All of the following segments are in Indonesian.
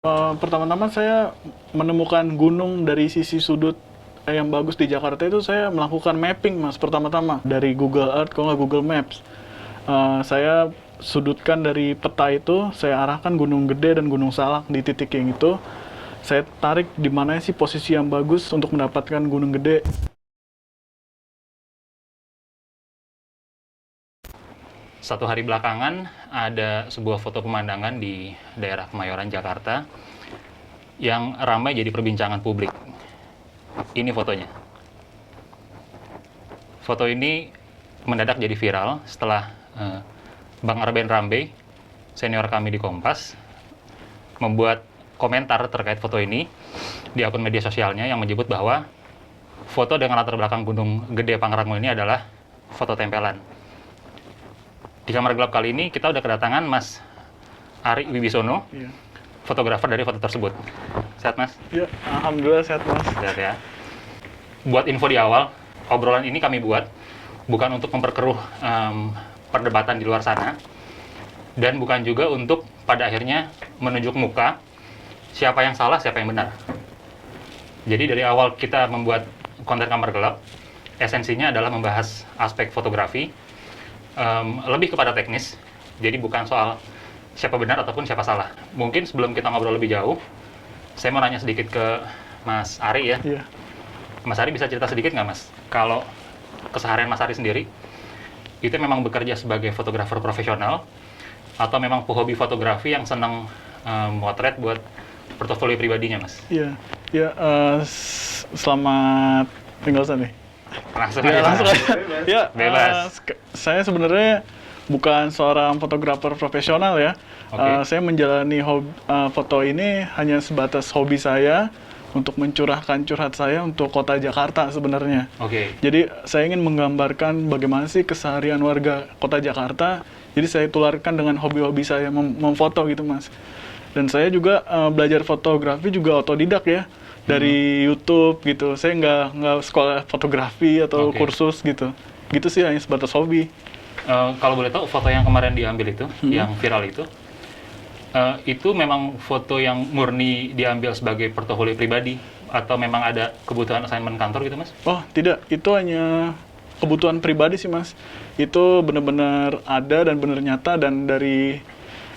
Pertama-tama saya menemukan gunung dari sisi sudut yang bagus di Jakarta itu saya melakukan mapping mas pertama-tama dari Google Earth kalau nggak Google Maps. Saya sudutkan dari peta itu, saya arahkan Gunung Gede dan Gunung Salak di titik yang itu. Saya tarik di mana sih posisi yang bagus untuk mendapatkan Gunung Gede. Satu hari belakangan ada sebuah foto pemandangan di daerah Kemayoran, Jakarta yang ramai jadi perbincangan publik. Ini fotonya. Foto ini mendadak jadi viral setelah Bang Arben Rambe, senior kami di Kompas, membuat komentar terkait foto ini di akun media sosialnya yang menyebut bahwa foto dengan latar belakang Gunung Gede Pangrango ini adalah foto tempelan. Di kamar gelap kali ini kita udah kedatangan Mas Ari Wibisono, Iya. fotografer dari foto tersebut. Sehat Mas? Ya, alhamdulillah sehat mas. Sehat ya. Buat info di awal, obrolan ini kami buat bukan untuk memperkeruh perdebatan di luar sana, dan bukan juga untuk pada akhirnya menunjuk muka siapa yang salah, siapa yang benar. Jadi dari awal kita membuat konten kamar gelap, esensinya adalah membahas aspek fotografi, lebih kepada teknis, jadi bukan soal siapa benar ataupun siapa salah. Mungkin sebelum kita ngobrol lebih jauh, saya mau nanya sedikit ke Mas Ari ya. Iya. Mas Ari bisa cerita sedikit nggak Mas, kalau keseharian Mas Ari sendiri, itu memang bekerja sebagai fotografer profesional, atau memang pehobi fotografi yang senang motret buat portofolio pribadinya Mas? Iya. Ya, selamat tinggal sana nih. Langsung Ya, aja. langsung aja. Ya, Bebas. saya sebenarnya bukan seorang fotografer profesional ya. Oke. Saya menjalani foto ini hanya sebatas hobi saya untuk mencurahkan curhat saya untuk kota Jakarta sebenarnya. Oke. Jadi saya ingin menggambarkan bagaimana sih keseharian warga kota Jakarta. Jadi saya tularkan dengan hobi-hobi saya memfoto gitu mas. Dan saya juga belajar fotografi juga otodidak ya dari YouTube gitu. Saya nggak sekolah fotografi atau Oke. kursus gitu. Gitu sih hanya sebatas hobi. Kalau boleh tahu, foto yang kemarin diambil itu, yang viral itu memang foto yang murni diambil sebagai portofolio pribadi, atau memang ada kebutuhan assignment kantor gitu Mas? Oh tidak, itu hanya kebutuhan pribadi sih mas. Itu benar-benar ada dan benar nyata dan dari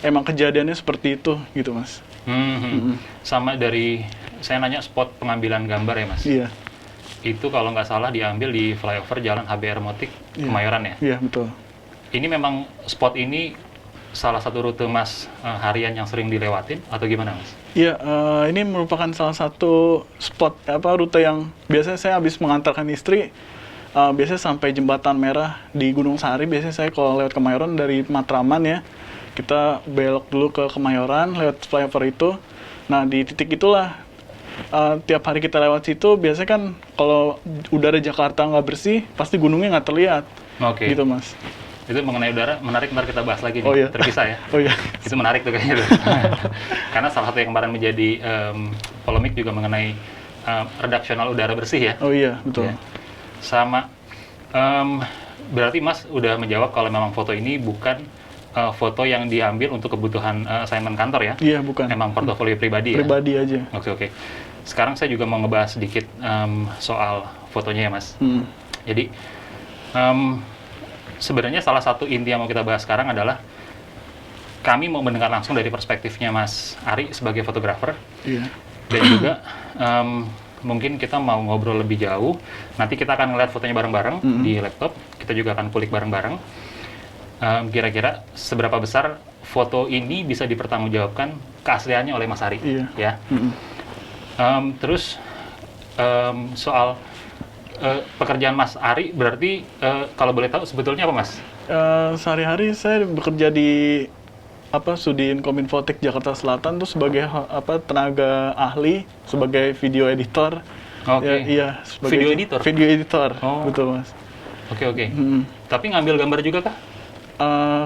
emang kejadiannya seperti itu gitu mas. Sama dari, saya nanya spot pengambilan gambar ya Mas? Iya, Itu kalau nggak salah diambil di flyover Jalan HBR Motik, Iya. Kemayoran ya? iya betul. Ini memang spot ini salah satu rute Mas harian yang sering dilewatin, atau gimana Mas? Iya, ini merupakan salah satu spot rute yang biasanya saya habis mengantarkan istri. Biasanya sampai Jembatan Merah di Gunung Sahari. Biasanya saya kalau lewat Kemayoran dari Matraman ya, kita belok dulu ke Kemayoran lewat flyover itu. Nah di titik itulah tiap hari kita lewat situ. Biasanya kan kalau udara Jakarta nggak bersih, pasti gunungnya nggak terlihat. Oke. Gitu mas. Itu mengenai udara, menarik, ntar kita bahas lagi nih, Oh iya. terpisah ya. Oh iya. Itu menarik tuh kayaknya tuh. Karena salah satu yang kemarin menjadi polemik juga mengenai redaksional udara bersih ya. Oh iya betul. Ya. Sama, berarti Mas udah menjawab kalau memang foto ini bukan foto yang diambil untuk kebutuhan assignment kantor ya? Iya bukan. Memang portofolio pribadi ya? Pribadi aja. Oke. Sekarang saya juga mau ngebahas sedikit soal fotonya ya Mas. Jadi, sebenarnya salah satu inti yang mau kita bahas sekarang adalah kami mau mendengar langsung dari perspektifnya Mas Ari sebagai fotografer, Iya. dan juga mungkin kita mau ngobrol lebih jauh. Nanti kita akan ngeliat fotonya bareng-bareng di laptop. Kita juga akan kulik bareng-bareng. Kira-kira seberapa besar foto ini bisa dipertanggungjawabkan keasliannya oleh Mas Ari? Iya. Ya. Terus soal pekerjaan Mas Ari, berarti kalau boleh tahu sebetulnya apa Mas? Sehari-hari saya bekerja di Sudin Kominfotek Jakarta Selatan tuh sebagai tenaga ahli, sebagai video editor. Oke. Ya, iya, sebagai Video editor? Video editor, Oh. betul mas. Oke. Tapi ngambil gambar juga kah?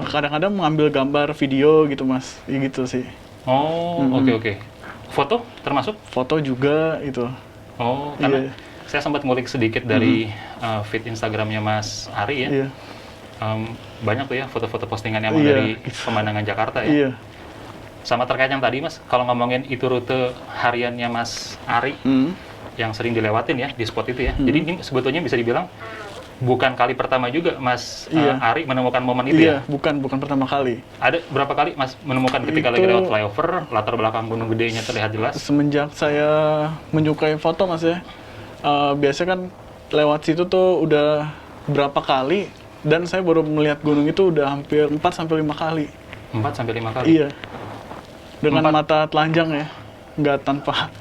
Kadang-kadang mengambil gambar video gitu mas, ya gitu sih. Oh, oke. Foto termasuk? Foto juga itu. Oh, karena Iya. saya sempat ngulik sedikit dari feed Instagramnya Mas Ari ya. Iya. Banyak tuh ya foto-foto postingan emang Iya, dari gitu. pemandangan Jakarta ya. Iya. Sama terkait yang tadi Mas, kalau ngomongin itu rute hariannya Mas Ari yang sering dilewatin ya di spot itu ya. Jadi ini sebetulnya bisa dibilang bukan kali pertama juga Mas Ari menemukan momen itu ya? Bukan pertama kali. Ada berapa kali Mas menemukan ketika lagi lewat flyover, latar belakang gunung gedenya terlihat jelas? Semenjak saya menyukai foto Mas ya, biasanya kan lewat situ tuh udah berapa kali, dan saya baru melihat gunung itu udah hampir 4-5 kali. 4-5 kali? Iya. Dengan mata telanjang ya, nggak tanpa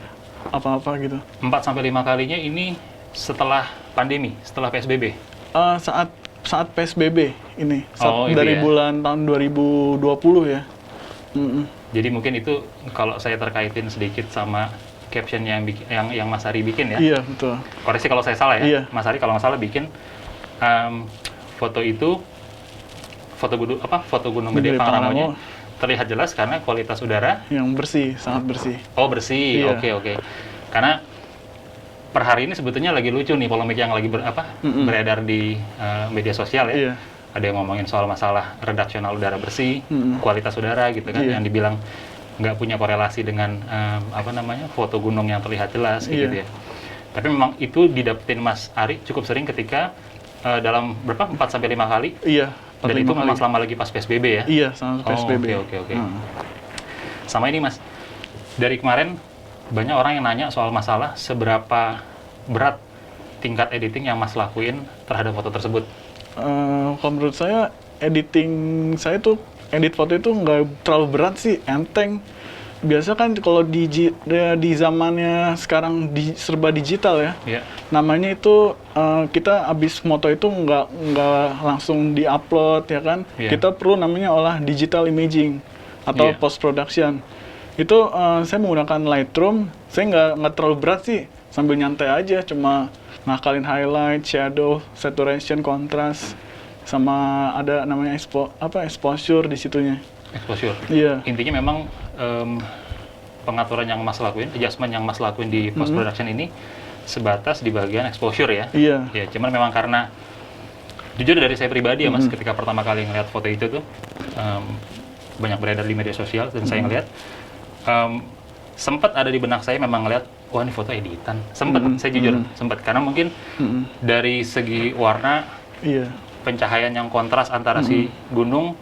apa-apa gitu. 4-5 kalinya ini setelah pandemi, setelah PSBB? Saat PSBB ini, dari ya? bulan tahun 2020 ya. Jadi mungkin itu kalau saya terkaitin sedikit sama caption yang Mas Ari bikin ya? Iya, betul. Koreksi kalau saya salah ya? Iya. Mas Ari kalau nggak salah bikin foto itu, foto gunung gede Pangrangonya terlihat jelas karena kualitas udara yang bersih, sangat bersih. Oh, bersih. Iya. Oke. Karena per hari ini sebetulnya lagi lucu nih polemik yang lagi beredar di media sosial ya. Iya. Ada yang ngomongin soal masalah redaksional udara bersih, kualitas udara gitu kan, yang dibilang nggak punya korelasi dengan foto gunung yang terlihat jelas gitu ya. Tapi memang itu didapetin Mas Ari cukup sering ketika dalam 4-5 kali. Iya. Dan itu memang selama lagi pas PSBB ya? Iya, selama PSBB. Oke. Sama ini Mas, dari kemarin banyak orang yang nanya soal masalah seberapa berat tingkat editing yang Mas lakuin terhadap foto tersebut. Kalau menurut saya, edit foto itu nggak terlalu berat sih, enteng. Biasa kan kalau di zamannya sekarang serba digital ya, namanya itu kita abis moto itu nggak langsung diupload ya kan, kita perlu namanya olah digital imaging atau post production. Itu saya menggunakan Lightroom, saya nggak terlalu berat sih, sambil nyantai aja, cuma ngakalin highlight, shadow, saturation, kontras, sama ada namanya exposure di situnya. Exposure. Iya. Intinya memang pengaturan yang Mas lakuin, adjustment yang Mas lakuin di post production ini sebatas di bagian exposure ya. Iya. Ya, cuman memang karena jujur dari saya pribadi ya Mas, ketika pertama kali ngeliat foto itu tuh banyak beredar di media sosial dan saya ngeliat sempat ada di benak saya memang ngeliat, wah ini foto editan. Saya jujur sempat, karena mungkin dari segi warna, pencahayaan yang kontras antara si gunung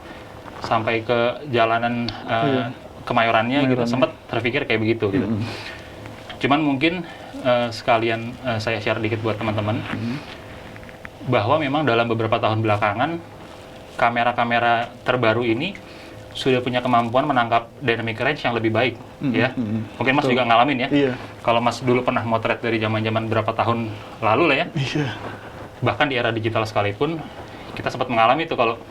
sampai ke jalanan Kemayorannya gitu, sempat terpikir kayak begitu gitu. Cuman mungkin sekalian saya share dikit buat teman-teman bahwa memang dalam beberapa tahun belakangan kamera-kamera terbaru ini sudah punya kemampuan menangkap dynamic range yang lebih baik ya. Mungkin Mas juga ngalamin ya. Kalau Mas dulu pernah motret dari zaman-zaman berapa tahun lalu lah ya. Bahkan di era digital sekalipun kita sempat mengalami itu kalau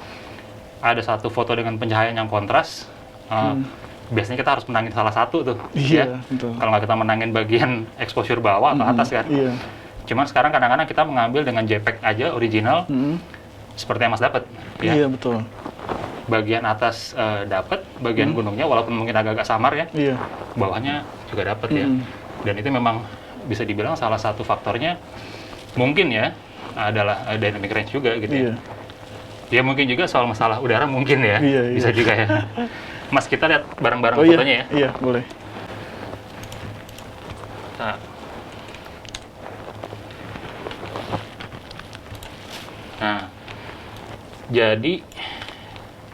ada satu foto dengan pencahayaan yang kontras, biasanya kita harus menangin salah satu tuh, ya. Kalau nggak kita menangin bagian exposure bawah atau atas kan. Cuman sekarang kadang-kadang kita mengambil dengan JPEG aja original, seperti yang Mas dapat. Ya. Iya, betul. Bagian atas dapat, bagian gunungnya walaupun mungkin agak-agak samar ya, bawahnya juga dapat ya. Dan itu memang bisa dibilang salah satu faktornya mungkin ya adalah dynamic range juga gitu ya. Ya mungkin juga soal masalah udara mungkin ya, bisa juga ya. Mas, kita lihat bareng-bareng fotonya ya? Iya, boleh. Nah, jadi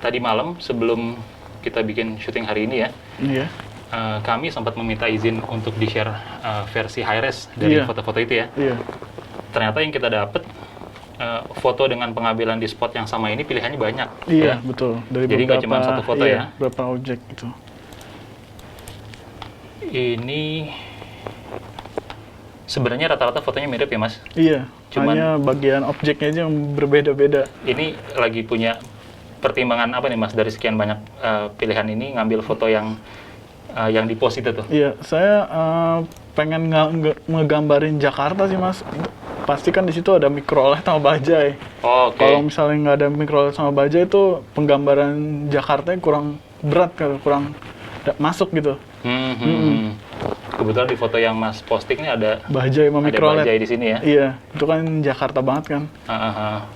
tadi malam sebelum kita bikin syuting hari ini ya, kami sempat meminta izin untuk di-share versi high-res dari foto-foto itu ya. Ternyata yang kita dapat foto dengan pengambilan di spot yang sama ini pilihannya banyak. Iya, betul. Jadi nggak cuma satu foto ya? Berapa objek itu. Ini sebenarnya rata-rata fotonya mirip ya Mas? Iya, cuman hanya bagian objeknya aja yang berbeda-beda. Ini lagi punya pertimbangan apa nih Mas dari sekian banyak pilihan ini ngambil foto yang di post itu tuh? Iya, saya pengen ngegambarin Jakarta sih Mas. Pasti kan di situ ada micro LED sama bajai. Kalau misalnya nggak ada micro LED sama bajai itu penggambaran Jakarta kurang berat, kurang masuk gitu. Kebetulan di foto yang Mas posting ini ada bajai sama micro LED. Bajai di sini ya? Iya, itu kan Jakarta banget kan.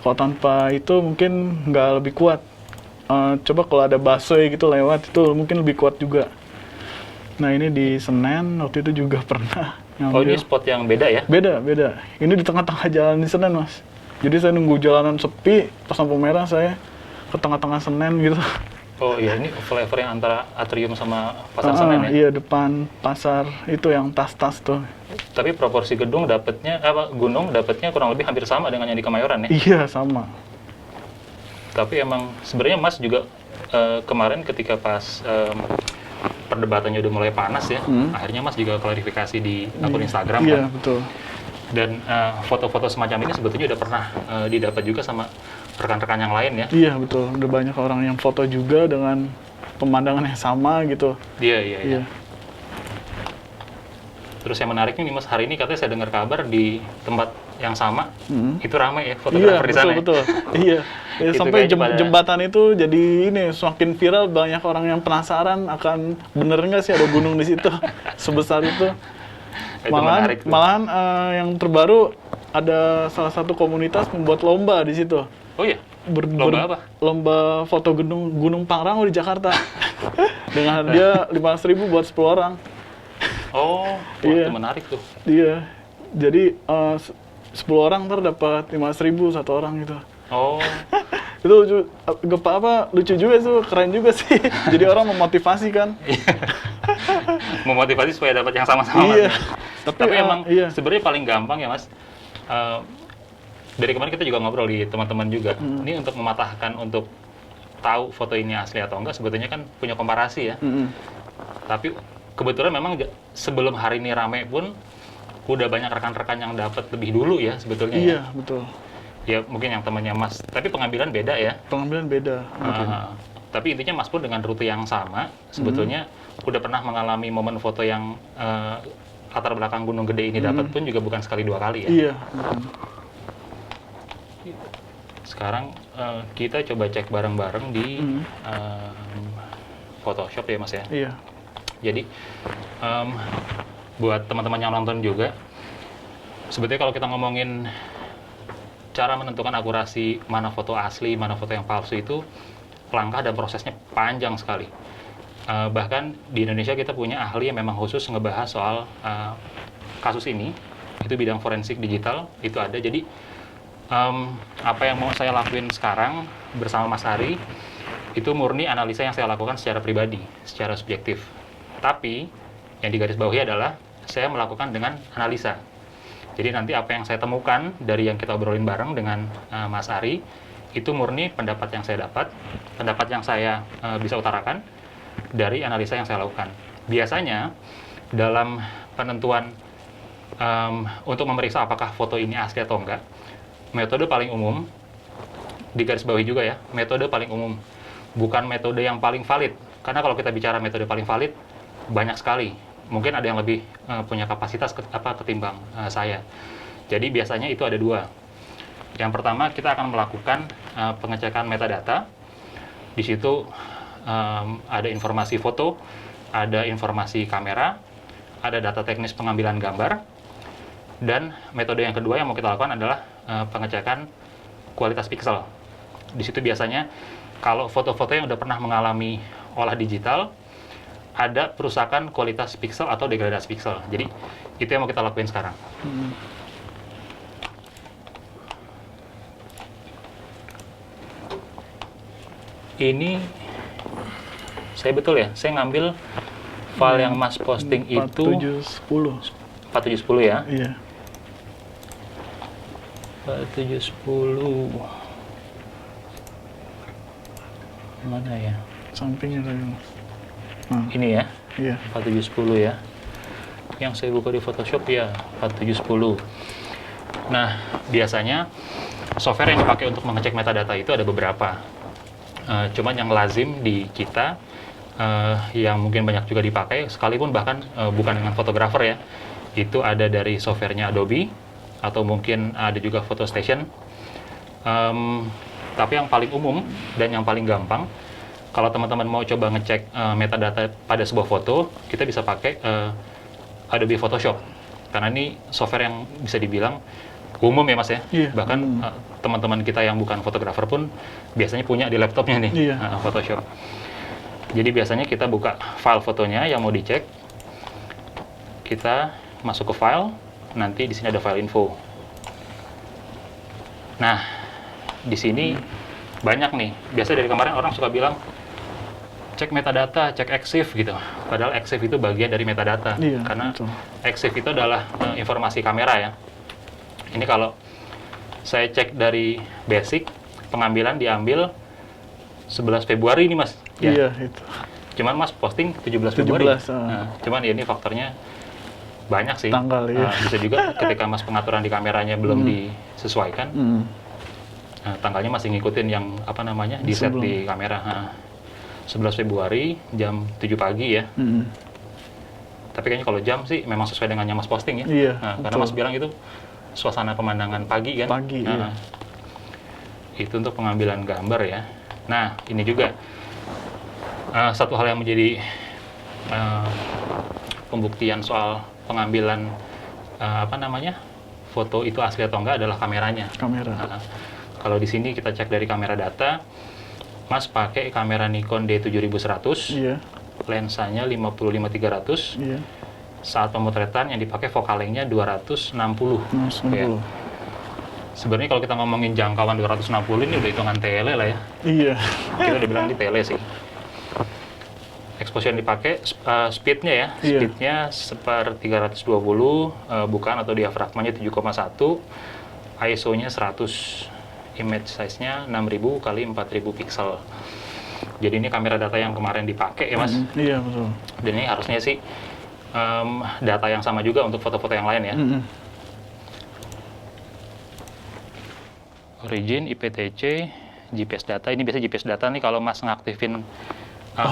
Kalau tanpa itu mungkin nggak lebih kuat. coba kalau ada busway gitu lewat itu mungkin lebih kuat juga. Nah ini di Senen waktu itu juga pernah Oh, ini ngambil. spot yang beda ya? Beda. Ini di tengah-tengah jalan di Senen, Mas. Jadi saya nunggu jalanan sepi, pas lampu merah saya ke tengah-tengah Senen gitu. Oh iya, ini flavor yang antara Atrium sama Pasar Senen ya? Iya, depan pasar itu yang tas-tas tuh. Tapi proporsi gunung dapatnya kurang lebih hampir sama dengan yang di Kemayoran ya? Iya, sama. Tapi emang sebenarnya Mas juga kemarin ketika pas perdebatannya udah mulai panas ya, akhirnya Mas juga klarifikasi di akun Instagram Iya, kan? betul. Dan foto-foto semacam ini sebetulnya udah pernah didapat juga sama rekan-rekan yang lain ya? Iya, betul. Udah banyak orang yang foto juga dengan pemandangan yang sama gitu. Iya. Terus yang menariknya nih Mas, hari ini katanya saya dengar kabar di tempat yang sama, itu ramai ya Iya, fotografer di sana ya? betul. Iya. Ya, Itu sampai kayaknya pada- jembatan itu jadi ini semakin viral, banyak orang yang penasaran akan bener nggak sih ada gunung di situ sebesar itu. Itu menarik tuh. Malahan yang terbaru ada salah satu komunitas membuat lomba di situ. Oh iya? Lomba apa? Lomba foto Gunung Pangrango di Jakarta. Dengan hadiah 500.000 buat 10 orang. Oh, wah, Iya. itu menarik tuh. Iya. Jadi 10 orang ntar dapat 500.000 satu orang gitu. Oh, Itu lucu juga tuh, keren juga sih. Jadi orang memotivasi kan. memotivasi supaya dapat yang sama-sama. Iya. Mas. Tapi emang iya. sebenarnya paling gampang ya Mas. Dari kemarin kita juga ngobrol di teman-teman juga. Ini untuk mematahkan untuk tahu foto ini asli atau enggak sebetulnya kan punya komparasi ya. Tapi kebetulan memang sebelum hari ini rame pun udah banyak rekan-rekan yang dapat lebih dulu ya sebetulnya. Iya, Ya. betul. Ya mungkin yang temannya Mas. Tapi pengambilan beda ya. Pengambilan beda. Tapi intinya Mas pun dengan rute yang sama sebetulnya udah pernah mengalami momen foto yang latar belakang Gunung Gede ini dapat pun juga bukan sekali dua kali ya. Iya. Sekarang kita coba cek bareng-bareng di Photoshop ya Mas ya. Iya. Jadi buat teman-teman yang nonton juga, sebetulnya kalau kita ngomongin cara menentukan akurasi mana foto asli, mana foto yang palsu itu langkah dan prosesnya panjang sekali. Bahkan di Indonesia kita punya ahli yang memang khusus ngebahas soal kasus ini, itu bidang forensik digital, itu ada. Jadi apa yang mau saya lakuin sekarang bersama Mas Ari, itu murni analisa yang saya lakukan secara pribadi, secara subjektif. Tapi yang digarisbawahi adalah saya melakukan dengan analisa. Jadi nanti apa yang saya temukan dari yang kita obrolin bareng dengan Mas Ari, itu murni pendapat yang saya dapat, pendapat yang saya bisa utarakan dari analisa yang saya lakukan. Biasanya dalam penentuan untuk memeriksa apakah foto ini asli atau enggak, metode paling umum, digarisbawahi juga ya, metode paling umum, bukan metode yang paling valid. Karena kalau kita bicara metode paling valid, banyak sekali. Mungkin ada yang lebih punya kapasitas ketimbang saya. Jadi biasanya itu ada dua. Yang pertama, kita akan melakukan pengecekan metadata. Di situ ada informasi foto, ada informasi kamera, ada data teknis pengambilan gambar, dan metode yang kedua yang mau kita lakukan adalah pengecekan kualitas piksel. Di situ biasanya kalau foto-foto yang udah pernah mengalami olah digital, ada perusakan kualitas piksel atau degradasi piksel. Jadi itu yang mau kita lakuin sekarang. Ini saya betul ya, saya ngambil file yang Mas posting itu 4710. 4710 ya. Iya. 4710 mana ya? Sampingnya tadi. Ini ya, Iya. 4710 ya. Yang saya buka di Photoshop ya 4710. Nah, biasanya software yang dipakai untuk mengecek metadata itu ada beberapa. Cuman yang lazim di kita, yang mungkin banyak juga dipakai, sekalipun bahkan bukan dengan fotografer ya, itu ada dari softwarenya Adobe, atau mungkin ada juga PhotoStation. Tapi yang paling umum dan yang paling gampang, kalau teman-teman mau coba ngecek metadata pada sebuah foto, kita bisa pakai Adobe Photoshop. Karena ini software yang bisa dibilang umum ya Mas ya. Iya, Bahkan teman-teman kita yang bukan fotografer pun biasanya punya di laptopnya nih, Iya. Photoshop. Jadi biasanya kita buka file fotonya yang mau dicek, kita masuk ke file, nanti di sini ada file info. Nah, di sini banyak nih. Biasa dari kemarin orang suka bilang cek metadata, cek EXIF gitu. Padahal EXIF itu bagian dari metadata. Iya, Karena betul. EXIF itu adalah informasi kamera ya. Ini kalau saya cek dari basic, pengambilan diambil 11 Februari nih Mas. Ya. Iya, itu. Cuman Mas posting 17 Februari. 17, Nah, cuman ya ini faktornya banyak sih. Tanggal, iya. Bisa juga ketika Mas pengaturan di kameranya belum disesuaikan, tanggalnya masih ngikutin yang apa namanya di set Sebelum. di kamera. 11 Februari jam 7 pagi ya. Tapi kayaknya kalau jam sih memang sesuai dengan yang Mas posting ya. Iya, Karena betul. Mas bilang itu suasana pemandangan pagi kan. Pagi, iya. Itu untuk pengambilan gambar ya. Nah, ini juga satu hal yang menjadi pembuktian soal pengambilan apa namanya foto itu asli atau enggak adalah kameranya. Kamera. Kalau di sini kita cek dari kamera data, Mas pakai kamera Nikon D7100, Iya. lensanya 55-300, Iya. saat pemotretan yang dipakai focal length-nya 260. Nah, 90. Sebenarnya kalau kita ngomongin jangkauan 260 ini udah hitungan tele lah ya. Iya. Kita udah bilang di tele sih. Exposure yang dipakai, speednya ya, Iya. speednya seper 320, bukan atau diafragmanya 7,1, ISO-nya 100, image size-nya 6000 kali 4000 pixel. Jadi ini kamera data yang kemarin dipakai ya Mas. Iya, betul. Dan ini harusnya sih data yang sama juga untuk foto-foto yang lain ya. Origin, IPTC, GPS data. Ini biasa GPS data nih kalau Mas ngaktifin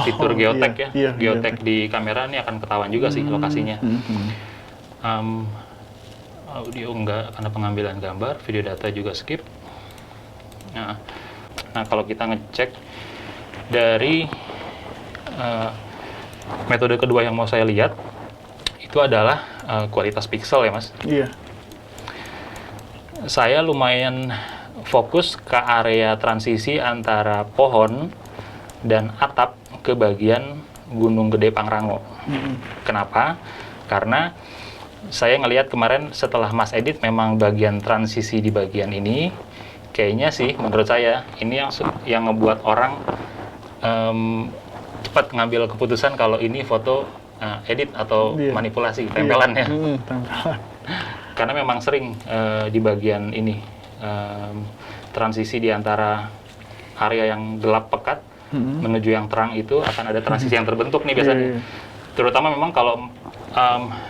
fitur geotek iya, ya. iya, Geotek geotek. di kamera ini akan ketahuan juga sih lokasinya. Audio enggak karena pengambilan gambar, video data juga skip. Nah, kalau kita ngecek dari metode kedua yang mau saya lihat itu adalah kualitas pixel ya Mas. Iya. Saya lumayan fokus ke area transisi antara pohon dan atap ke bagian Gunung Gede Pangrango. Kenapa? Karena saya ngelihat kemarin setelah Mas edit memang bagian transisi di bagian ini kayaknya sih menurut saya ini yang ngebuat orang cepat ngambil keputusan kalau ini foto edit atau Iya. manipulasi tempelan ya. Tempelan. Karena memang sering di bagian ini transisi di antara area yang gelap pekat menuju yang terang itu akan ada transisi yang terbentuk nih biasanya. Iya. Terutama memang kalau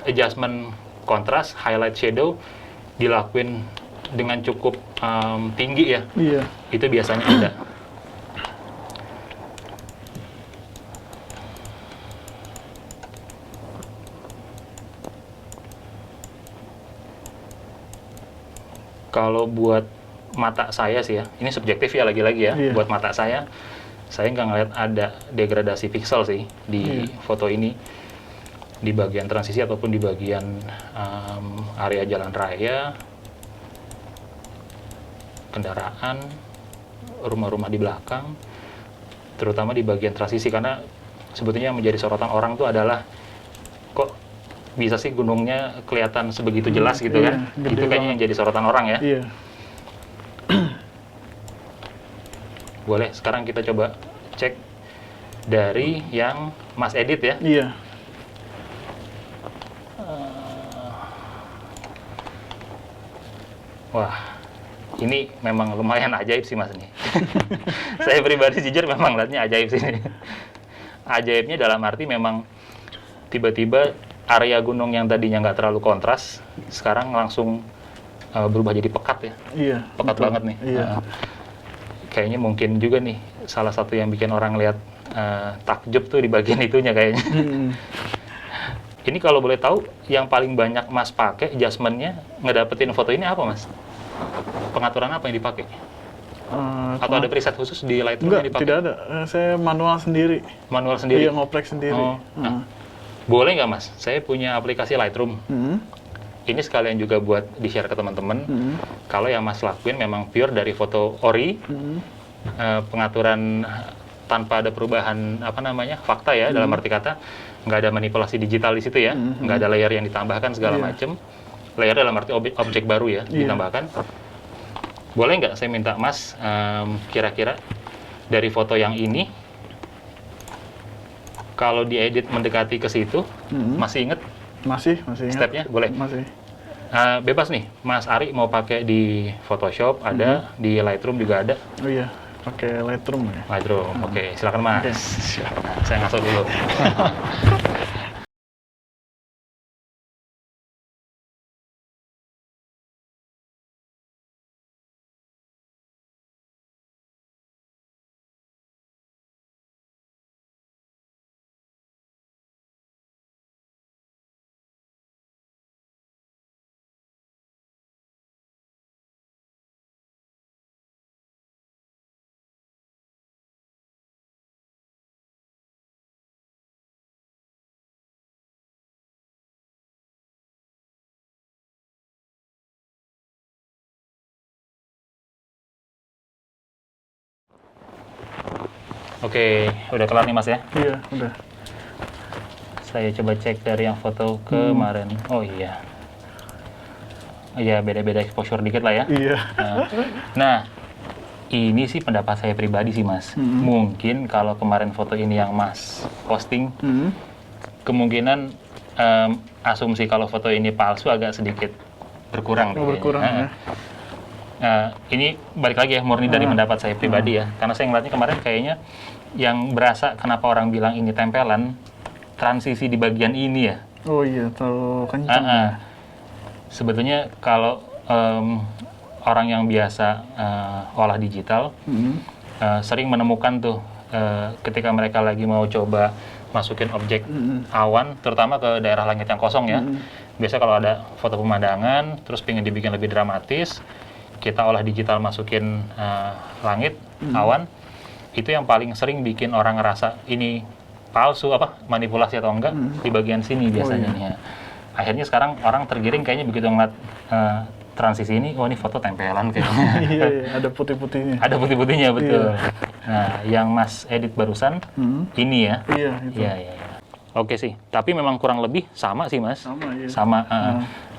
adjustment kontras, highlight shadow dilakuin dengan cukup tinggi ya, Iya. itu biasanya ada. Kalau buat mata saya sih ya, ini subjektif ya lagi-lagi ya. Iya. Buat mata saya nggak ngeliat ada degradasi pixel sih di foto ini, di bagian transisi ataupun di bagian area jalan raya, kendaraan, rumah-rumah di belakang, terutama di bagian transisi, karena sebetulnya yang menjadi sorotan orang tuh adalah kok bisa sih gunungnya kelihatan sebegitu jelas gitu Iya, kan. gede Itu kayaknya banget. yang jadi sorotan orang ya. Iya. Boleh sekarang kita coba cek dari yang Mas edit ya. Iya. Wah, ini memang lumayan ajaib sih Mas ini. Saya pribadi jujur memang lihatnya ajaib sih ini. Ajaibnya dalam arti memang tiba-tiba area gunung yang tadinya nggak terlalu kontras, sekarang langsung berubah jadi pekat ya. Iya. Pekat betul. banget nih. Iya. Kayaknya mungkin juga nih salah satu yang bikin orang lihat takjub tuh di bagian itunya kayaknya. Ini kalau boleh tahu yang paling banyak Mas pakai adjustment-nya ngedapetin foto ini apa Mas? Pengaturan apa yang dipakai? Atau ada preset khusus di Lightroom yang Enggak, dipakai? tidak ada. Saya manual sendiri. Manual sendiri? Iya, ngoprek sendiri. Oh, nah. Boleh nggak Mas? Saya punya aplikasi Lightroom. ini sekalian juga buat di-share ke teman-teman. Kalau yang Mas lakuin memang pure dari foto ori, pengaturan tanpa ada perubahan fakta ya, dalam arti kata nggak ada manipulasi digital di situ ya, nggak ada layer yang ditambahkan segala macem. Layer dalam arti objek baru ya ditambahkan. Boleh nggak saya minta Mas kira-kira dari foto yang ini, kalau diedit mendekati ke situ, masih inget? Masih ingat. Stepnya boleh? Masih. Bebas nih, Mas Ari mau pakai di Photoshop ada, di Lightroom juga ada. Oh iya, pakai Lightroom ya. Lightroom, oke, silakan Mas. Oke, siap. Nah, saya ngaso dulu. Oke, udah kelar nih Mas ya? Iya, udah. Saya coba cek dari yang foto kemarin. Oh iya. Iya, beda-beda exposure dikit lah ya. Iya. Nah, ini sih pendapat saya pribadi sih Mas. Mungkin kalau kemarin foto ini yang Mas posting, kemungkinan asumsi kalau foto ini palsu agak sedikit berkurang. Oh, berkurang ya. Ini balik lagi ya, murni dari pendapat saya pribadi ya. Karena saya ngeliatnya kemarin kayaknya yang berasa kenapa orang bilang ini tempelan, transisi di bagian ini ya. Oh iya, terlalu kencang. Ya. Sebetulnya kalau orang yang biasa olah digital, sering menemukan tuh ketika mereka lagi mau coba masukin objek awan, terutama ke daerah langit yang kosong ya. Biasa kalau ada foto pemandangan, terus pengen dibikin lebih dramatis, kita olah digital masukin langit, awan, itu yang paling sering bikin orang ngerasa ini palsu, manipulasi atau enggak, di bagian sini biasanya nih ya. Akhirnya sekarang orang tergiring kayaknya begitu ngeliat transisi ini, oh ini foto tempelan kayaknya. Iya, ada putih-putihnya. Ada putih-putihnya, betul. Nah, yang Mas edit barusan, ini ya? Iya, itu. Iya. Oke sih, tapi memang kurang lebih sama sih Mas. Sama, iya. Sama,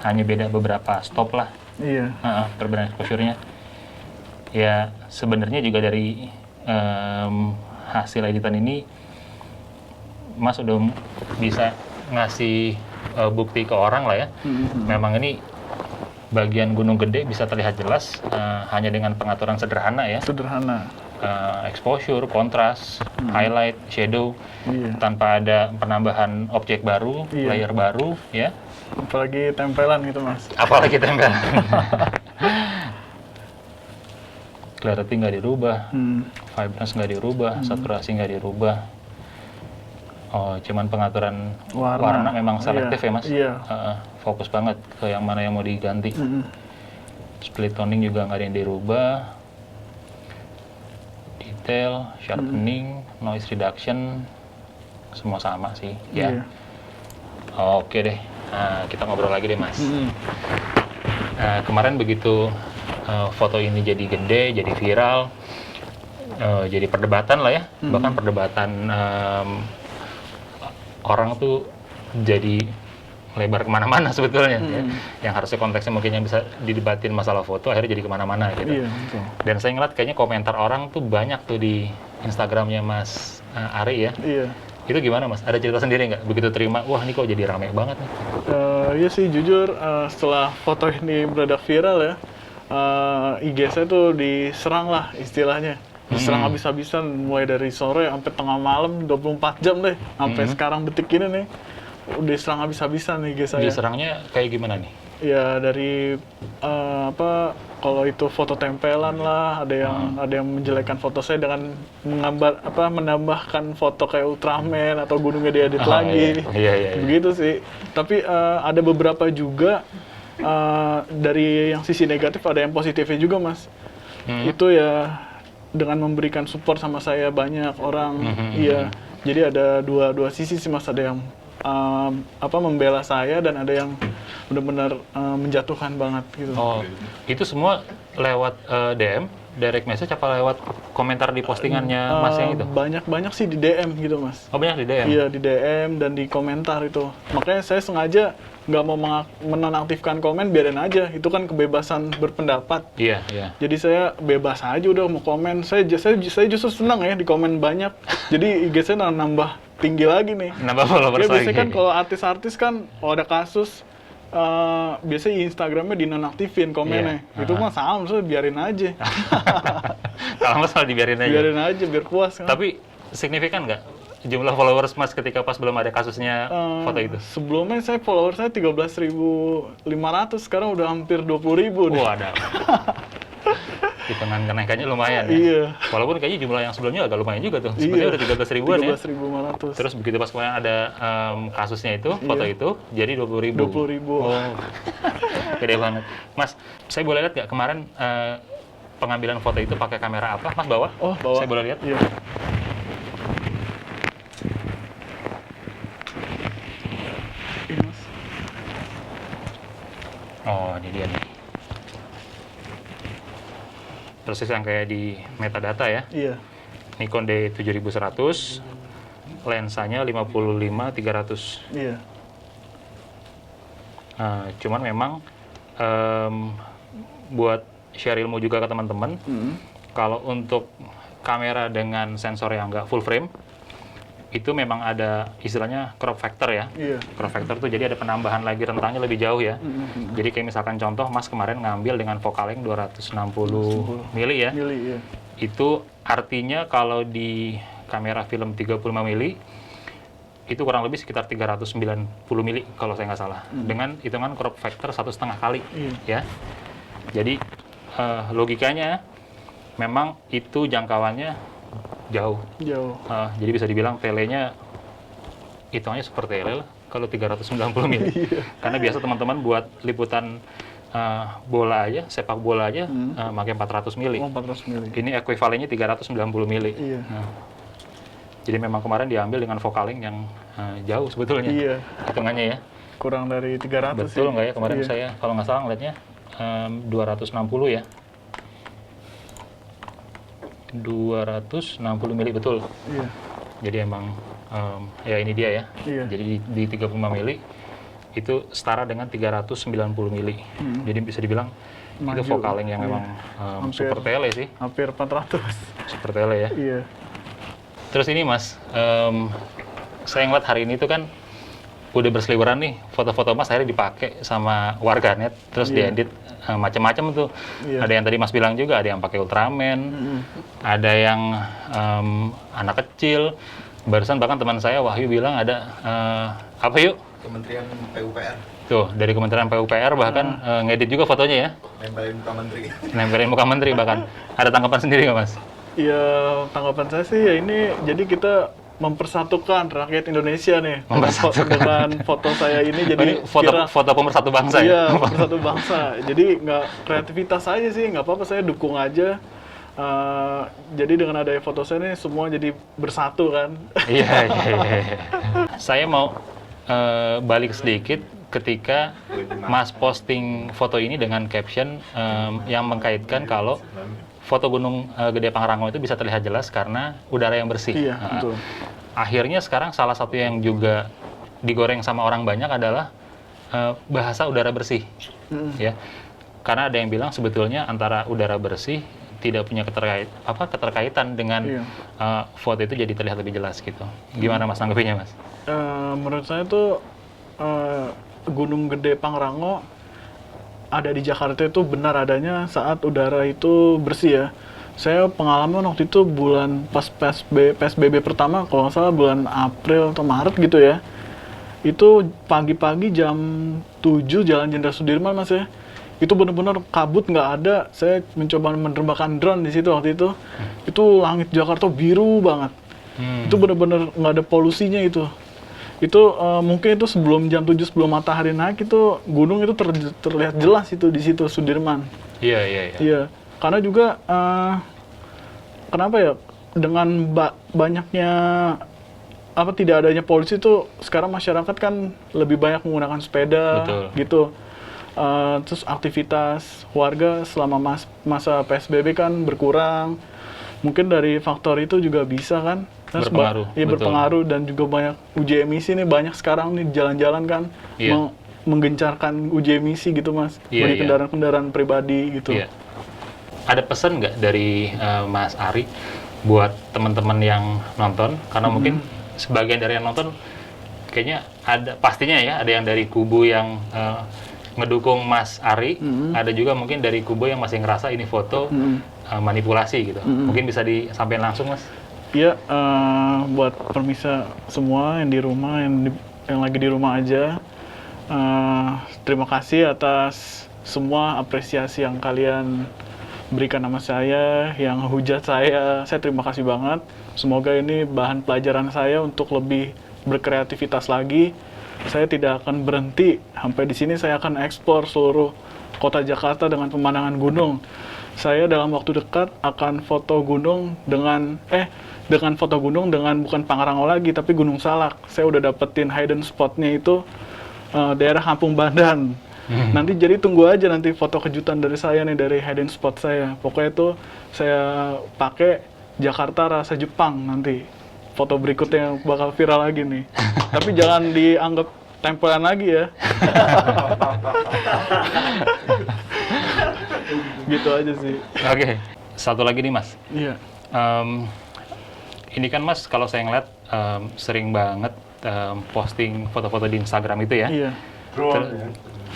hanya beda beberapa stop lah. Iya. Perbedaan exposure-nya. Ya, sebenarnya juga dari hasil editan ini, Mas udah bisa ngasih bukti ke orang lah ya. Memang ini bagian Gunung Gede bisa terlihat jelas hanya dengan pengaturan sederhana ya. Sederhana. Exposure, kontras, highlight, shadow, tanpa ada penambahan objek baru, layer baru, ya. Apalagi tempelan gitu, Mas. Apalagi tempelan. Clarity nggak dirubah, vibrance nggak dirubah, saturasi nggak dirubah. Oh, cuman pengaturan warna memang selektif ya, Mas? Iya. Fokus banget ke yang mana yang mau diganti. Split toning juga nggak ada yang dirubah. Detail, sharpening, noise reduction, semua sama sih, ya. Oke deh, kita ngobrol lagi deh, Mas. Kemarin begitu foto ini jadi gede, jadi viral, jadi perdebatan lah ya, bahkan perdebatan orang tuh jadi lebar kemana-mana sebetulnya, ya. Yang harusnya konteksnya mungkin yang bisa didebatin masalah foto, akhirnya jadi kemana-mana gitu. Iya, betul. Dan saya ngeliat kayaknya komentar orang tuh banyak tuh di Instagramnya Mas Ari ya. Iya. Itu gimana Mas? Ada cerita sendiri nggak? Begitu terima, wah ini kok jadi rame banget nih. Iya sih, jujur setelah foto ini beredak viral ya, IG saya tuh diserang lah istilahnya. Diserang habis-habisan, mulai dari sore sampai tengah malam, 24 jam deh. Sampai sekarang detik ini nih, udah diserang habis-habisan nih IG saya. Diserangnya kayak gimana nih? Ya dari kalau itu foto tempelan lah, ada yang menjelekkan foto saya dengan menambahkan foto kayak Ultraman atau gunungnya diedit lagi. Iya. Begitu sih. Tapi ada beberapa juga dari yang sisi negatif, ada yang positifnya juga, Mas. Itu ya dengan memberikan support sama saya banyak orang. Iya. Jadi ada dua sisi sih, Mas. Ada yang membela saya dan ada yang benar-benar menjatuhkan banget gitu. Oh, itu semua lewat DM, direct message apa lewat komentar di postingannya Mas yang itu? Banyak sih di DM gitu Mas. Oh, banyak di DM? Iya di DM dan di komentar itu. Makanya saya sengaja nggak mau menonaktifkan komen, biarin aja. Itu kan kebebasan berpendapat. Iya, iya. Jadi saya bebas aja udah mau komen. Saya justru senang ya di komen banyak. Jadi IG saya nambah tinggi lagi nih. Nambah followers Ya biasanya lagi. kan kalau artis-artis kan kalau ada kasus biasanya Instagramnya dinonaktifin komennya. Iya. Itu mah sama, so biarin aja. Kalau masalah dibiarin aja. Biarin aja biar puas kan. Tapi signifikan nggak jumlah followers Mas ketika pas belum ada kasusnya foto itu? Sebelumnya followers saya 13.500, sekarang udah hampir 20.000 nih. Wah, ada. Hitungan kenaikannya lumayan ya. Iya. Walaupun kayaknya jumlah yang sebelumnya agak lumayan juga tuh. Iya. Sebenarnya udah 13 ribuan ya. 13.500. Terus begitu pas kemarin ada kasusnya itu, foto Iya. itu, jadi 20.000. 20.000. Oh, gede banget. Mas, saya boleh lihat nggak kemarin pengambilan foto itu pakai kamera apa? Mas bawa? Oh, bawa. Saya boleh lihat? Iya. Ini Mas. Oh, ini dia nih. Persis yang kayak di metadata ya. Iya. Nikon D7100, lensanya 55-300. Iya. Cuman memang buat share ilmu juga ke teman-teman, kalau untuk kamera dengan sensor yang nggak full frame, itu memang ada istilahnya crop factor ya. Iya. Crop factor tuh jadi ada penambahan lagi rentangnya lebih jauh ya. Jadi kayak misalkan contoh Mas kemarin ngambil dengan focal length 260 mili ya. Mili, iya. Itu artinya kalau di kamera film 35 mili itu kurang lebih sekitar 390 mili kalau saya nggak salah. Dengan hitungan crop factor 1,5 kali ya. Jadi logikanya memang itu jangkauannya jauh. Jauh. Jadi bisa dibilang telenya hitungannya super tele lah kalau 390 mili. Karena biasa teman-teman buat liputan bola aja, sepak bola aja pakai 400 mili. Oh, 400 mili. Ini ekuivalennya 390 mili. Iya. Jadi memang kemarin diambil dengan focal length yang jauh sebetulnya. Iya. Hitungannya ya. Kurang dari 300 Betul sih. nggak ya kemarin Iya. saya kalau nggak salah ngeliatnya 260 ya. 260 mili betul. Iya. Jadi emang ya ini dia ya. Iya. Jadi di 35 mili itu setara dengan 390 mili. Jadi bisa dibilang Maju. itu focal length yang Iya. memang Hampir. super tele sih. Hampir 400. Super tele ya. Iya. Terus ini Mas, saya ngeliat hari ini tuh kan udah berseliweran nih foto-foto Mas akhirnya dipakai sama warganet, terus diedit macam-macam tuh. Iya. Ada yang tadi Mas bilang juga, ada yang pakai Ultraman, ada yang anak kecil. Barusan bahkan teman saya Wahyu bilang ada apa yuk? Kementerian PUPR, Tuh dari Kementerian PUPR bahkan ngedit juga fotonya ya, nempelin muka menteri. nempelin muka menteri bahkan. Ada tanggapan sendiri nggak Mas? Iya, tanggapan saya sih ya ini jadi kita mempersatukan rakyat Indonesia nih. Mempersatukan. Dengan foto saya ini jadi Ini foto pemersatu bangsa ya? Iya, pemersatu bangsa. Jadi nggak kreativitas aja sih, nggak apa-apa, saya dukung aja. Jadi dengan adanya foto saya ini semua jadi bersatu kan. Iya. Saya mau balik sedikit ketika Mas posting foto ini dengan caption yang mengkaitkan kalau foto Gunung Gede Pangrango itu bisa terlihat jelas karena udara yang bersih. Iya, betul. Akhirnya sekarang salah satu yang juga digoreng sama orang banyak adalah bahasa udara bersih, ya. Karena ada yang bilang sebetulnya antara udara bersih tidak punya keterkaitan dengan foto itu jadi terlihat lebih jelas gitu. Gimana Mas tanggapinya Mas? Menurut saya tuh Gunung Gede Pangrango ada di Jakarta itu benar adanya saat udara itu bersih ya. Saya pengalaman waktu itu bulan pas PSBB pertama, kalau nggak salah bulan April atau Maret gitu ya. Itu pagi-pagi jam 7 Jalan Jenderal Sudirman Mas ya. Itu benar-benar kabut nggak ada. Saya mencoba menerbangkan drone di situ waktu itu. Itu langit Jakarta biru banget. Itu benar-benar nggak ada polusinya itu. Itu mungkin itu sebelum jam 7 sebelum matahari naik itu gunung itu terlihat jelas itu di situ Sudirman. Iya. Iya. Karena juga kenapa ya dengan banyaknya tidak adanya polisi tuh sekarang masyarakat kan lebih banyak menggunakan sepeda Betul. gitu. Terus aktivitas warga selama masa PSBB kan berkurang. Mungkin dari faktor itu juga bisa kan. Berpengaruh, Iya, betul. berpengaruh, dan juga banyak uji emisi nih, banyak sekarang nih jalan-jalan kan Iya. menggencarkan uji emisi gitu Mas, Iya, bagi iya. kendaraan-kendaraan pribadi gitu. Iya. Ada pesan nggak dari Mas Ari buat teman-teman yang nonton? Karena mungkin sebagian dari yang nonton kayaknya pastinya ya ada yang dari kubu yang ngedukung Mas Ari, ada juga mungkin dari kubu yang masih ngerasa ini foto manipulasi gitu. Mungkin bisa disampaikan langsung, Mas. Iya, buat permisa semua yang di rumah, yang lagi di rumah aja, terima kasih atas semua apresiasi yang kalian berikan sama saya, yang hujat saya terima kasih banget. Semoga ini bahan pelajaran saya untuk lebih berkreativitas lagi. Saya tidak akan berhenti, sampai di sini saya akan eksplor seluruh kota Jakarta dengan pemandangan gunung. Saya dalam waktu dekat akan foto gunung dengan bukan Pangrango lagi, tapi Gunung Salak. Saya udah dapetin hidden spotnya itu daerah Kampung Bandan. Nanti jadi tunggu aja nanti foto kejutan dari saya nih, dari hidden spot saya. Pokoknya itu saya pakai Jakarta rasa Jepang nanti. Foto berikutnya yang bakal viral lagi nih. Tapi jangan dianggap tempelan lagi ya. Gitu aja sih. Oke. Satu lagi nih, Mas. Iya. Ini kan Mas, kalau saya ngeliat sering banget posting foto-foto di Instagram itu ya. Iya.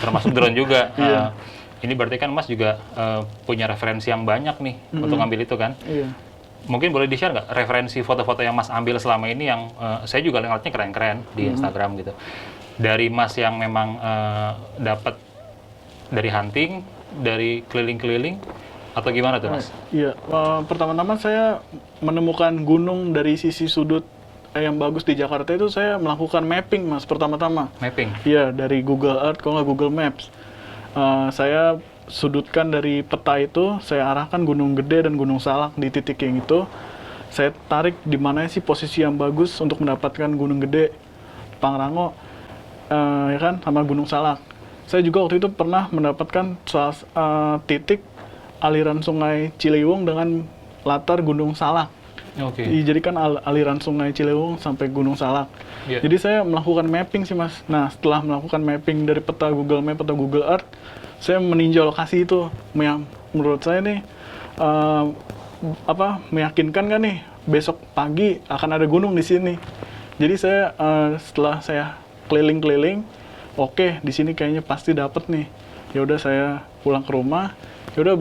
Termasuk drone juga. Iya. Ini berarti kan Mas juga punya referensi yang banyak nih untuk ngambil itu kan. Iya. Mungkin boleh di-share nggak referensi foto-foto yang Mas ambil selama ini yang saya juga ngeliatnya keren-keren di Instagram gitu. Dari Mas yang memang dapat dari hunting, dari keliling-keliling, atau gimana tuh Mas? Iya, pertama-tama saya menemukan gunung dari sisi sudut yang bagus di Jakarta itu saya melakukan mapping, Mas, pertama-tama. Mapping? Iya, dari Google Earth, kalau nggak Google Maps. Saya sudutkan dari peta itu, saya arahkan Gunung Gede dan Gunung Salak di titik yang itu. Saya tarik di mana sih posisi yang bagus untuk mendapatkan Gunung Gede, Pangrango, ya kan, sama Gunung Salak. Saya juga waktu itu pernah mendapatkan titik aliran sungai Ciliwung dengan latar Gunung Salak. Oke. Dijadikan aliran sungai Ciliwung sampai Gunung Salak. Iya. Jadi saya melakukan mapping sih, Mas. Nah, setelah melakukan mapping dari peta Google Map atau Google Earth, saya meninjau lokasi itu. Menurut saya nih, meyakinkan kan nih, besok pagi akan ada gunung di sini. Jadi saya setelah saya keliling-keliling, oke, di sini kayaknya pasti dapet nih. Ya udah saya pulang ke rumah. Ya udah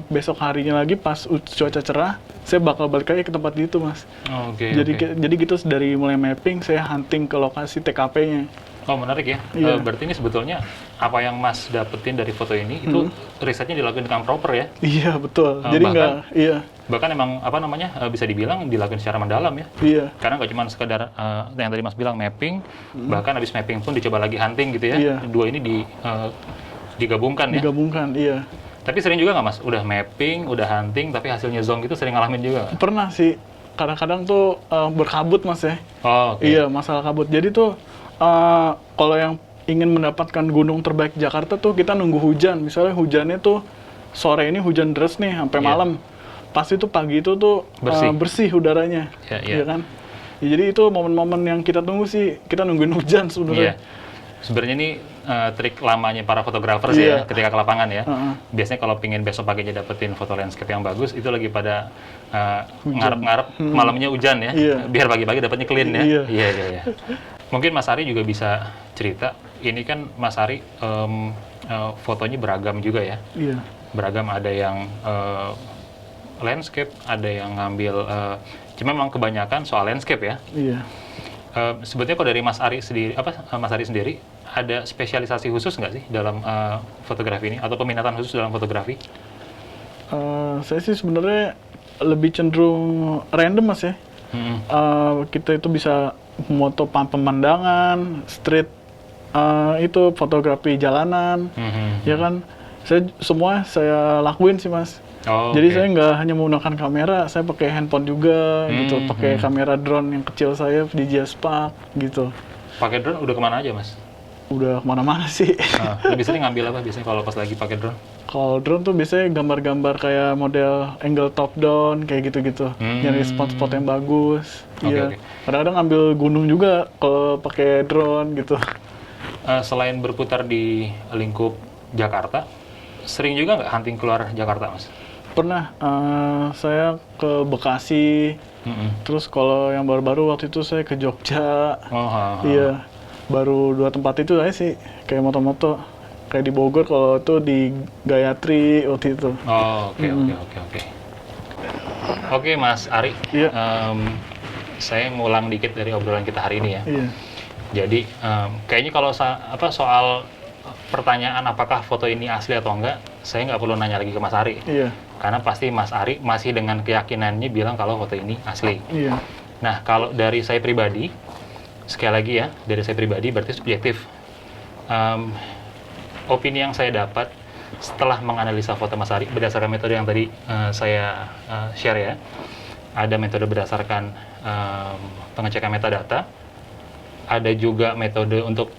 besok harinya lagi pas cuaca cerah, saya bakal balik lagi ke tempat itu, Mas. Oke. Jadi gitu dari mulai mapping saya hunting ke lokasi TKP-nya. Oh, menarik ya. Iya. Berarti ini sebetulnya apa yang Mas dapetin dari foto ini itu risetnya dilakukan dengan proper ya. Iya, betul. Jadi bahkan- iya. Bahkan emang bisa dibilang dilakukan secara mendalam ya. Iya. Karena nggak cuma sekedar yang tadi Mas bilang mapping, bahkan habis mapping pun dicoba lagi hunting gitu ya. Iya. Dua ini digabungkan ya. Digabungkan, iya. Tapi sering juga nggak Mas, udah mapping, udah hunting, tapi hasilnya zonk gitu sering ngalamin juga nggak? Pernah sih. Kadang-kadang tuh berkabut, Mas ya. Oh, oke. Iya, masalah kabut. Jadi tuh kalau yang ingin mendapatkan gunung terbaik Jakarta tuh kita nunggu hujan. Misalnya hujannya tuh sore ini hujan deras nih sampai Iya. malam. Pasti tuh pagi itu tuh bersih udaranya. Iya, iya. Iya kan? Ya, jadi itu momen-momen yang kita tunggu sih. Kita nungguin hujan Iya. sebenarnya. Sebenarnya ini trik lamanya para fotografer Iya. ya ketika ke lapangan ya. Heeh. Biasanya kalau pingin besok paginya dapetin foto landscape yang bagus, itu lagi pada ngarep-ngarep malamnya hujan ya. Iya. Biar pagi-pagi dapetnya clean ya. Iya. Iya. Mungkin Mas Ari juga bisa cerita. Ini kan Mas Ari fotonya beragam juga ya. Iya. Beragam, ada yang landscape, ada yang ngambil cuma memang kebanyakan soal landscape ya. Iya. Sebetulnya kalau dari Mas Ari sendiri ada spesialisasi khusus nggak sih dalam fotografi ini atau peminatan khusus dalam fotografi? Saya sih sebenarnya lebih cenderung random, Mas ya. Kita itu bisa foto pemandangan, street, itu fotografi jalanan, ya kan. Semua saya lakuin sih, Mas. Oh, Jadi oke. saya nggak hanya menggunakan kamera, saya pakai handphone juga gitu, pakai hmm. kamera drone yang kecil saya DJI Spark gitu. Pakai drone udah kemana aja, Mas? Udah kemana-mana sih. Nah, lebih sering ngambil apa biasanya kalau pas lagi pakai drone? Kalau drone tuh biasanya gambar-gambar kayak model angle top down kayak gitu-gitu, nyari spot-spot yang bagus. Oke, Iya. oke. Kadang-kadang ngambil gunung juga kalau pakai drone gitu. Selain berputar di lingkup Jakarta, sering juga nggak hunting keluar Jakarta, Mas? Pernah saya ke Bekasi, terus kalau yang baru-baru waktu itu saya ke Jogja. Oh, Iya, baru 2 tempat itu aja sih, kayak moto-moto. Kayak di Bogor, kalau itu di Gayatri waktu itu. Oh, oke. Oke, Mas Ari. Iya. Saya ngulang dikit dari obrolan kita hari ini ya. Iya, Jadi, kayaknya kalau soal pertanyaan apakah foto ini asli atau enggak, saya nggak perlu nanya lagi ke Mas Ari. iya, Karena pasti Mas Ari masih dengan keyakinannya bilang kalau foto ini asli. iya, Nah, kalau dari saya pribadi, sekali lagi ya, dari saya pribadi berarti subjektif. Opini yang saya dapat setelah menganalisa foto Mas Ari berdasarkan metode yang tadi saya share ya. Ada metode berdasarkan pengecekan metadata, ada juga metode untuk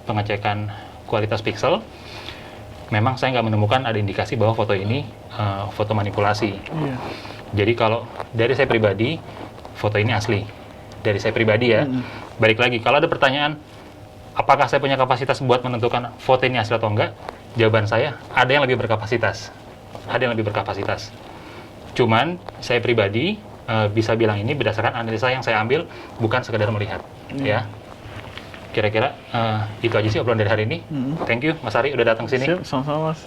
pengecekan kualitas pixel. Memang saya nggak menemukan ada indikasi bahwa foto ini foto manipulasi. iya. Jadi kalau dari saya pribadi, foto ini asli. Dari saya pribadi ya. Balik lagi, kalau ada pertanyaan, apakah saya punya kapasitas buat menentukan foto ini asli atau enggak? Jawaban saya, ada yang lebih berkapasitas. Ada yang lebih berkapasitas. Cuman, saya pribadi bisa bilang ini berdasarkan analisa yang saya ambil, bukan sekedar melihat. Ya. Kira-kira itu aja sih obrolan dari hari ini. Thank you, Mas Ari udah datang sini. Siap, sama-sama Mas.